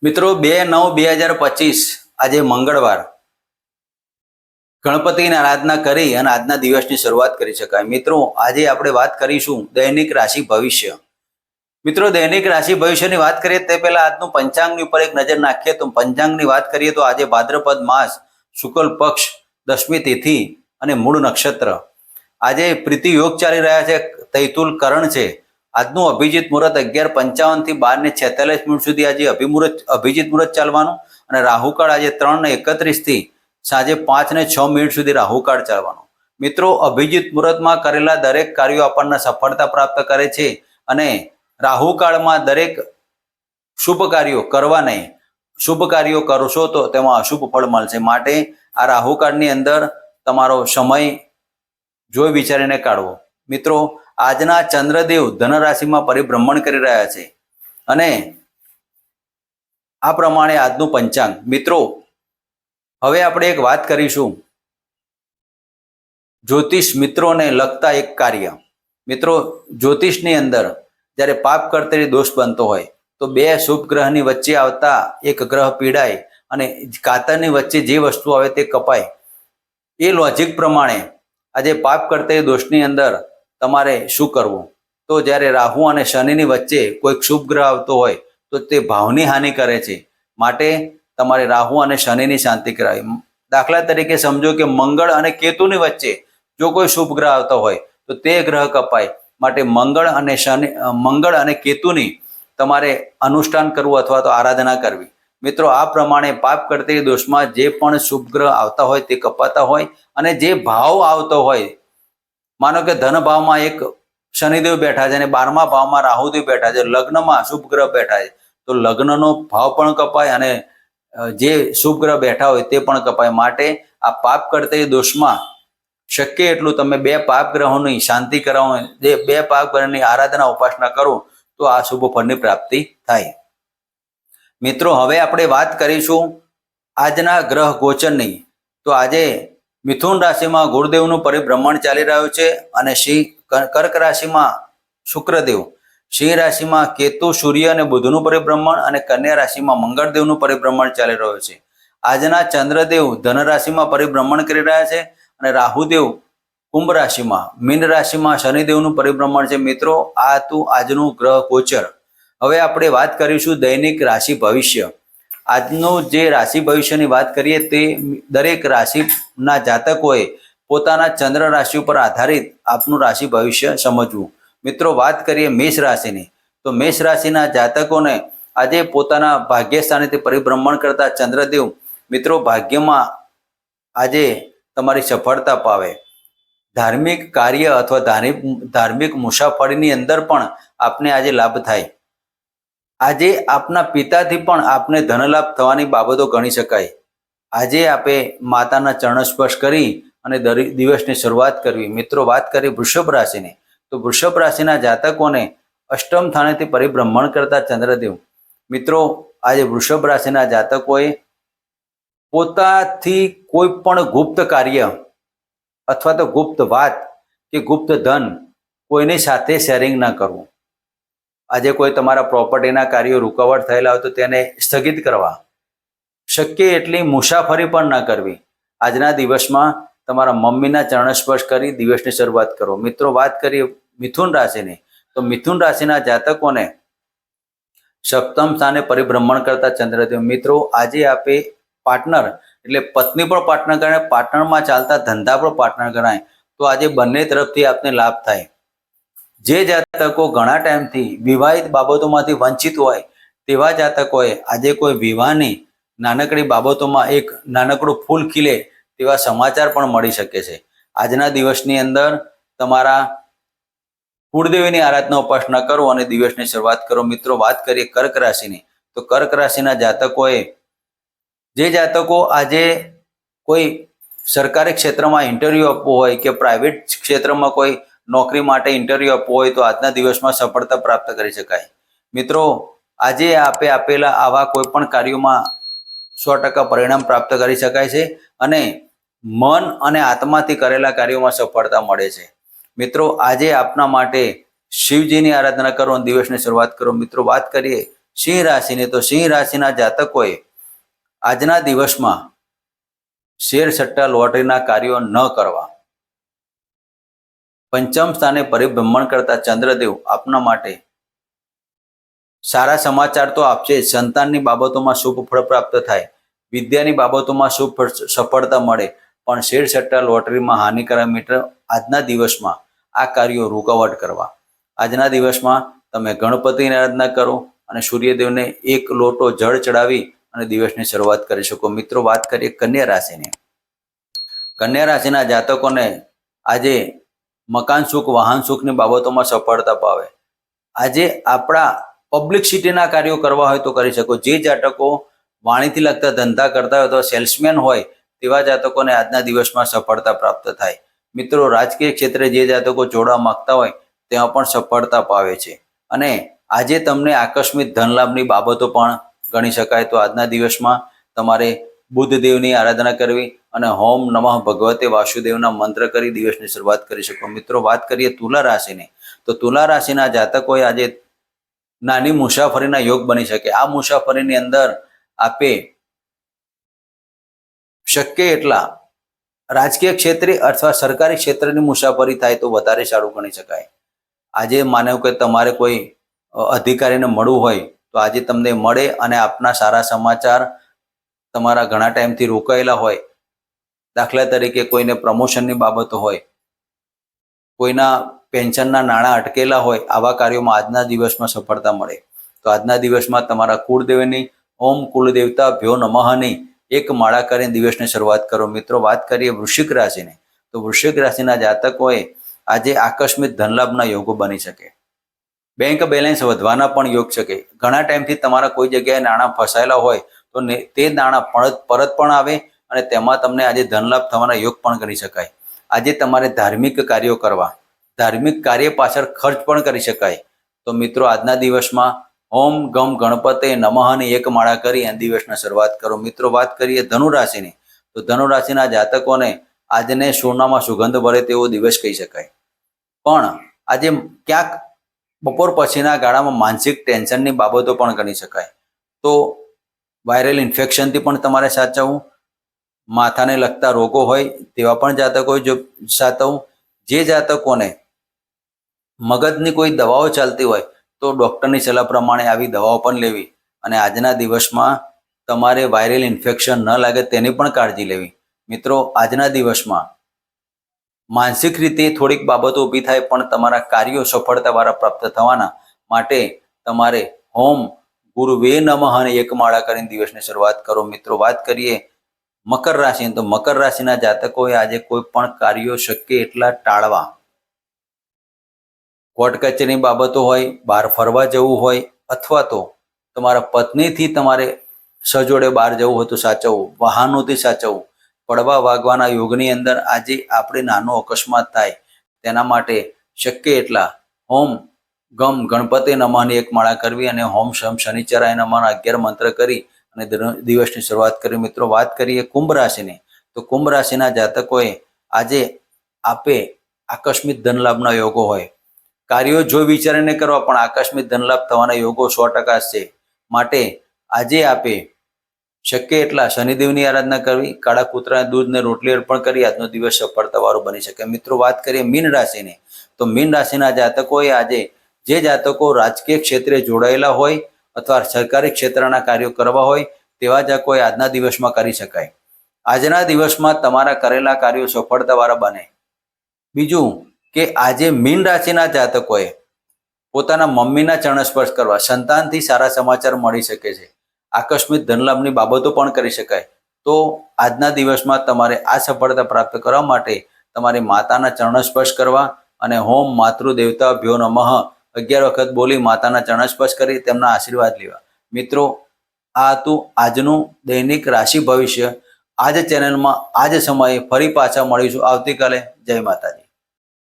મિત્રો 2/9/2025 આજે મંગળવાર ગણપતિની આરાધના કરી અને આજના દિવસની શરૂઆત કરી શકાય। મિત્રો આજે આપણે વાત કરીશું દૈનિક રાશિ ભવિષ્ય। મિત્રો દૈનિક રાશિ ભવિષ્યની વાત કરીએ તે પહેલા આજનું પંચાંગની ઉપર એક નજર નાખીએ તો પંચાંગની વાત કરીએ તો આજે ભાદ્રપદ માસ શુક્લ પક્ષ 10મી તિથિ અને મૂળ નક્ષત્ર। આજે પ્રીતિ યોગ ચાલી રહ્યા છે, તૈતુલ કરણ છે। આજનું અભિજીત મુહૂર્ત 11:55 થી 12:46 સુધી આજે અભિજીત મુહૂર્ત ચાલવાનું અને રાહુકાળ આજે 3:31 થી સાંજે 5:06 સુધી રાહુકાળ ચાલવાનો। મિત્રો અભિજીત મુહૂર્તમાં કરેલા દરેક કાર્યો આપણને સફળતા પ્રાપ્ત કરે છે અને રાહુકાળમાં દરેક શુભ કાર્યો કરવા નહીં, શુભ કાર્યો કરશો તો તેમાં અશુભ ફળ મળશે। માટે આ રાહુકાળની અંદર તમારો સમય જોઈ વિચારીને કાઢવો। મિત્રો આજના ચંદ્રદેવ ધન રાશિમાં પરિભ્રમણ કરી રહ્યા છે અને આ પ્રમાણે આજનું પંચાંગ। મિત્રો હવે આપણે એક વાત કરીશું જ્યોતિષ મિત્રોને લગતા એક કાર્ય। મિત્રો જ્યોતિષની અંદર જ્યારે પાપ કર્તરી દોષ બનતો હોય તો બે શુભ ગ્રહની વચ્ચે આવતા એક ગ્રહ પીડાય અને કાતરની વચ્ચે જે વસ્તુ આવે તે કપાય। એ લોજિક પ્રમાણે આજે પાપ કર્તરી દોષની અંદર તમારે શું કરવું? તો જ્યારે રાહુ અને શનિની વચ્ચે કોઈક શુભ ગ્રહ આવતો હોય તો તે ભાવની હાનિ કરે છે। માટે તમારે રાહુ અને શનિની શાંતિ કરાવી। દાખલા તરીકે સમજો કે મંગળ અને કેતુની વચ્ચે જો કોઈ શુભ ગ્રહ આવતો હોય તો તે ગ્રહ કપાય। માટે મંગળ અને કેતુની તમારે અનુષ્ઠાન કરવું અથવા તો આરાધના કરવી। મિત્રો આ પ્રમાણે પાપ કર્તરી દોષમાં જે પણ શુભ ગ્રહ આવતા હોય તે કપાતા હોય અને જે ભાવ આવતો હોય, માનો કે ધન ભાવમાં એક શનિદેવ બેઠા છે અને 12મા ભાવમાં રાહુદેવ બેઠા છે, લગ્નમાં શુભ ગ્રહ બેઠા છે તો લગ્નનો ભાવ પણ કપાય અને જે શુભ ગ્રહ બેઠા હોય તે પણ કપાય। માટે આ પાપ કર્તરી દોષમાં શક્ય એટલું તમે બે પાપ ગ્રહોની શાંતિ કરાવો, જે બે પાપ ગ્રહની આરાધના ઉપાસના કરો તો આ શુભ ફળની પ્રાપ્તિ થાય। મિત્રો હવે આપણે વાત કરીશું આજના ગ્રહ ગોચરની। તો આજે મિથુન રાશિમાં ગુરુદેવનું પરિભ્રમણ ચાલી રહ્યું છે અને કર્ક રાશિમાં શુક્રદેવ, સિંહ રાશિમાં કેતુ, સૂર્ય અને બુધનું પરિભ્રમણ અને કન્યા રાશિમાં મંગળદેવનું પરિભ્રમણ ચાલી રહ્યું છે। આજના ચંદ્રદેવ ધન રાશિમાં પરિભ્રમણ કરી રહ્યા છે અને રાહુદેવ કુંભ રાશિમાં, મીન રાશિમાં શનિદેવનું પરિભ્રમણ છે। મિત્રો આ હતું આજનું ગ્રહ ગોચર। હવે આપણે વાત કરીશું દૈનિક રાશિ ભવિષ્ય। આજનું જે રાશિ ભવિષ્યની વાત કરીએ તે દરેક રાશિના જાતકોએ પોતાના ચંદ્ર રાશિ ઉપર આધારિત આપનું રાશિ ભવિષ્ય સમજવું। મિત્રો વાત કરીએ મેષ રાશિની તો મેષ રાશિના જાતકોને આજે પોતાના ભાગ્યસ્થાનેથી પરિભ્રમણ કરતા ચંદ્રદેવ મિત્રો ભાગ્યમાં આજે તમારી સફળતા પાવે। ધાર્મિક કાર્ય અથવા ધાર્મિક મુસાફરીની અંદર પણ આપને આજે લાભ થાય। આજે આપના પિતાથી પણ આપને ધનલાભ થવાની બાબતો ગણી શકાય। આજે આપે માતાના ચરણ સ્પર્શ કરી અને દરેક દિવસની શરૂઆત કરવી। મિત્રો વાત કરીએ વૃષભ રાશિની તો વૃષભ રાશિના જાતકોને અષ્ટમ સ્થાનેથી પરિભ્રમણ કરતા ચંદ્રદેવ મિત્રો આજે વૃષભ રાશિના જાતકોએ પોતાથી કોઈ પણ ગુપ્ત કાર્ય અથવા તો ગુપ્ત વાત કે ગુપ્ત ધન કોઈની સાથે શેરિંગ ના કરવું। આજે કોઈ તમારા પ્રોપર્ટીના કાર્યો રૂકાવટ થયેલા હોય તો તેને સ્થગિત કરવા। શક્ય એટલી મુસાફરી પણ ના કરવી। આજના દિવસમાં તમારા મમ્મીના ચરણ સ્પર્શ કરી દિવસની શરૂઆત કરો। મિત્રો વાત કરીએ મિથુન રાશિની તો મિથુન રાશિના જાતકોને સપ્તમ સ્થાને પરિભ્રમણ કરતા ચંદ્રદેવ મિત્રો આજે આપે પાર્ટનર એટલે પત્ની પણ પાર્ટનર ગણાય, પાર્ટનરમાં ચાલતા ધંધા પણ પાર્ટનર ગણાય તો આજે બંને તરફથી આપને લાભ થાય। જે જાતકો ઘણા ટાઈમથી વિવાહિત બાબતોમાંથી વંચિત હોય તેવા જાતકોએ આજે કોઈ વિવાહની નાનકડી બાબતોમાં એક નાનકડું ફૂલ ખીલે તેવા સમાચાર પણ મળી શકે છે। આજના દિવસની અંદર તમારા કુળદેવીની આરાધના ઉપાસના કરો અને દિવસની શરૂઆત કરો। મિત્રો વાત કરીએ કર્ક રાશિની તો કર્ક રાશિના જાતકોએ જે જાતકો આજે કોઈ સરકારી ક્ષેત્રમાં ઇન્ટરવ્યૂ આપવું હોય કે પ્રાઇવેટ ક્ષેત્રમાં કોઈ નોકરી માટે ઇન્ટરવ્યૂ આપવું હોય તો આજના દિવસમાં સફળતા પ્રાપ્ત કરી શકાય। મિત્રો આજે આપે આપેલા આવા કોઈ પણ કાર્યોમાં 100% પરિણામ પ્રાપ્ત કરી શકાય છે અને મન અને આત્માથી કરેલા કાર્યોમાં સફળતા મળે છે। મિત્રો આજે આપના માટે શિવજીની આરાધના કરો અને દિવસની શરૂઆત કરો। મિત્રો વાત કરીએ સિંહ રાશિની, તો સિંહ રાશિના જાતકોએ આજના દિવસમાં શેર સટ્ટા લોટરીના કાર્યો ન કરવા. પંચમ સ્થાને પરિભ્રમણ કરતા ચંદ્રદેવ આપના માટે સારા સમાચાર તો આપશે. સંતાનની બાબતોમાં શુભ ફળ પ્રાપ્ત થાય, વિદ્યાની બાબતોમાં શુભ સફળતા મળે, પણ શેર સટ્ટા લોટરીમાં હાનિકારક મિત્ર આજના દિવસમાં આ કાર્યો રૂકાવટ કરવા. આજના દિવસમાં તમે ગણપતિની આરાધના કરો અને સૂર્યદેવને એક લોટો જળ ચડાવી અને દિવસની શરૂઆત કરી શકો. મિત્રો, વાત કરીએ કન્યા રાશિની. કન્યા રાશિના જાતકોને આજે મકાન સુખ, વાહન સુખની બાબતોમાં સફળતા પાવે. આજે આપણા પબ્લિસિટીના કાર્યો કરવા હોય તો કરી શકો. જે જાતકો વાણીથી લગતા ધંધા કરતા હોય તો સેલ્સમેન હોય તેવા જાતકોને આજના દિવસમાં સફળતા પ્રાપ્ત થાય. મિત્રો, રાજકીય ક્ષેત્રે જે જાતકો જોડવા માંગતા હોય તેમાં પણ સફળતા પાવે છે. અને આજે તમને આકસ્મિક ધનલાભની બાબતો પણ ગણી શકાય. તો આજના દિવસમાં તમારે બુદ્ધદેવની આરાધના કરવી અને હોમ નમઃ ભગવતે વાસુદેવના મંત્ર કરી દિવસની શરૂઆત કરી શકો. મિત્રો, વાત કરીએ તુલા રાશિની. તો તુલા રાશિના જાતકોએ આજે નાની મુસાફરીના યોગ બની શકે. આ મુસાફરીની અંદર આપે શક્ય એટલા રાજકીય ક્ષેત્રે અથવા સરકારી ક્ષેત્રની મુસાફરી થાય તો વધારે સારું ગણી શકાય. આજે માનો કે તમારે કોઈ અધિકારીને મળવું હોય તો આજે તમને મળે અને આપના સારા સમાચાર તમારા ઘણા ટાઈમથી રોકાયેલા હોય, દાખલા તરીકે કોઈને પ્રમોશનની બાબતો હોય, કોઈના પેન્શનના નાણાં અટકેલા હોય, આવા કાર્યોમાં આજના દિવસમાં સફળતા મળે. તો આજના દિવસમાં તમારા કુળદેવની ઓમ કુલદેવતા ભ્યો નમઃની એક માળા કરીને દિવસની શરૂઆત કરો. મિત્રો, વાત કરીએ વૃશ્ચિક રાશિની. તો વૃશ્ચિક રાશિના જાતકોએ આજે આકસ્મિક ધનલાભના યોગો બની શકે. બેંક બેલેન્સ વધવાના પણ યોગ શકે. ઘણા ટાઈમથી તમારા કોઈ જગ્યાએ નાણાં ફસાયેલા હોય તો તે નાણાં પરત પણ આવે અને તેમાં તમને આજે ધનલાભ થવાના યોગ પણ કરી શકાય. આજે તમારે ધાર્મિક કાર્યો કરવા, ધાર્મિક કાર્ય પાછળ ખર્ચ પણ કરી શકાય. તો મિત્રો, આજના દિવસમાં ઓમ ગમ ગણપતે નમઃની એક માળા કરી અને દિવસના શરૂઆત કરો. મિત્રો, વાત કરીએ ધનુ રાશિની. તો ધનુ રાશિના જાતકોને આજને સોનામાં સુગંધ ભરે તેવો દિવસ કહી શકાય. પણ આજે ક્યાંક બપોર પછીના ગાળામાં માનસિક ટેન્શનની બાબતો પણ ગણી શકાય. તો વાયરલ ઇન્ફેક્શનથી પણ તમારે સાચવવું, માથાને લગતા રોગો હોય તેવા પણ જાતકો જો સાચવવું. જે જાતકોને મગજની કોઈ દવાઓ ચાલતી હોય તો ડૉક્ટરની સલાહ પ્રમાણે આવી દવાઓ પણ લેવી અને આજના દિવસમાં તમારે વાયરલ ઇન્ફેક્શન ન લાગે તેની પણ કાળજી લેવી. મિત્રો, આજના દિવસમાં માનસિક રીતે થોડીક બાબતો ઊભી થાય પણ તમારા કાર્યો સફળતાવાળા પ્રાપ્ત થવાના માટે તમારે હોમ ગુરુવે નમઃ અને એક માળા કરીને દિવસની શરૂઆત કરો. મિત્રો, વાત કરીએ મકર રાશિ. તો મકર રાશિના જાતકોએ આજે કોઈ પણ કાર્યો શક્ય એટલા ટાળવા. કોર્ટ કચેરીની બાબતો હોય, બહાર ફરવા જવું હોય અથવા તો તમારા પત્નીથી તમારે સજોડે બહાર જવું હોય તો સાચવવું, વાહનોથી સાચવવું. પડવા વાગવાના યોગની અંદર આજે આપણે નાનો અકસ્માત થાય તેના માટે શક્ય એટલા હોમ ગમ ગણપતિ નમઃની એક માળા કરવી અને હોમ શમ શનિચરાય નમઃના 11 મંત્ર કરી અને દિવસની શરૂઆત કરી. મિત્રો, વાત કરીએ કુંભ રાશિની. તો કુંભ રાશિના જાતકોએ આજે આપે આકસ્મિક ધનલાભના યોગો હોય. કાર્યો જો વિચારીને કરવા પણ આકસ્મિક ધનલાભ થવાના યોગો 100% છે. માટે આજે આપે શક્ય એટલા શનિદેવની આરાધના કરવી, કાળા કૂતરાને દૂધ ને રોટલી અર્પણ કરી આજનો દિવસ સફળતાવાળો બની શકે. મિત્રો, વાત કરીએ મીન રાશિની. તો મીન રાશિના જાતકોએ આજે જે જાતકો રાજકીય ક્ષેત્રે જોડાયેલા હોય અથવા સરકારી ક્ષેત્રના કાર્યો કરવા હોય તેવા જાતકોએ આજના દિવસમાં કરી શકાય. આજના દિવસમાં તમારા કરેલા કાર્યો સફળતાવાળા બને. બીજું કે આજે મીન રાશિના જાતકોએ પોતાના મમ્મીના ચરણ સ્પર્શ કરવા, સંતાનથી સારા સમાચાર મળી શકે છે. આકસ્મિક ધનલાભની બાબતો પણ કરી શકાય. તો આજના દિવસમાં તમારે આ સફળતા પ્રાપ્ત કરવા માટે તમારે માતાના ચરણ સ્પર્શ કરવા અને હોમ માતૃદેવતા ભ્યો નમઃ 11 વખત બોલી માતાના ચરણ સ્પર્શ કરી તેમના આશીર્વાદ લેવા. મિત્રો, આ હતું આજનું દૈનિક રાશિ ભવિષ્ય. આ જ ચેનલમાં આ જ સમયે ફરી પાછા મળીશું આવતીકાલે. જય માતાજી.